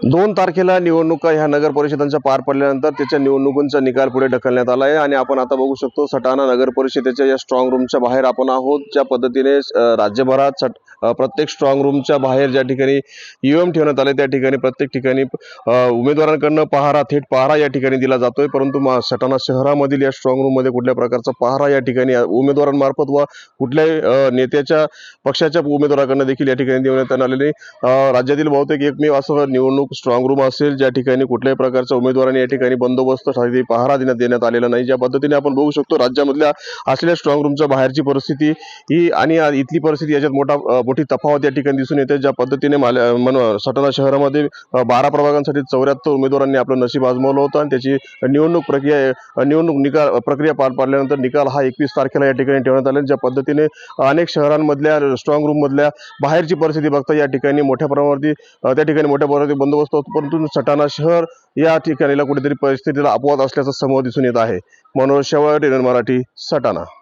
2 तारखेला निवडणुका ह्या नगर परिषदांच्या पार पडल्यानंतर त्याच्या निवडणुकांचा निकाल पुढे ढकलण्यात आला आहे आणि आपण आता बघू शकतो सटाणा नगर परिषदेच्या या स्ट्रॉंग रूमच्या बाहेर आपण आहोत। ज्या पद्धतीने राज्यभरात प्रत्येक स्ट्रॉंग रूमच्या बाहेर ज्या ठिकाणी ईव्हीएम ठेवण्यात आले त्या ठिकाणी प्रत्येक ठिकाणी उमेदवारांकडून थेट पहारा या ठिकाणी दिला जातोय, परंतु सटाणा शहरामधील या स्ट्रॉंग रूम मध्ये कुठल्या प्रकारचा पहारा या ठिकाणी उमेदवारांमार्फत व कुठल्याही नेत्याच्या पक्षाच्या उमेदवाराकडून देखील या ठिकाणी देण्यात आलेले राज्यातील बहुतेक एकमेव असं निवडणूक स्ट्रॉंग रूम असेल ज्या ठिकाणी कुठल्याही प्रकारच्या उमेदवारांनी या ठिकाणी बंदोबस्तासाठी पहारा देण्यात आलेला नाही। ज्या पद्धतीने आपण बघू शकतो राज्यामधल्या असलेल्या स्ट्रॉंग रूमच्या बाहेरची परिस्थिती ही आणि इथली परिस्थिती याच्यात मोठी तफावत या ठिकाणी दिसून येते। ज्या पद्धतीने सटाणा शहरामध्ये 12 प्रभागांसाठी 74 उमेदवारांनी आपलं नशीब आजमावलं होतं आणि त्याची निकाल प्रक्रिया पार पाडल्यानंतर निकाल हा 21 तारखेला या ठिकाणी ठेवण्यात आला। ज्या पद्धतीने अनेक शहरांमधल्या स्ट्रॉंग रूम मधल्या बाहेरची परिस्थिती बघता या ठिकाणी मोठ्या प्रमाणावरती बंदोबस्त होतो, परंतु सटाणा शहर या ठिकाणीला कुठेतरी परिस्थितीला अपवाद असल्याचं समोर दिसून येत आहे। मनोज शेवाळे, मराठी, सटाणा।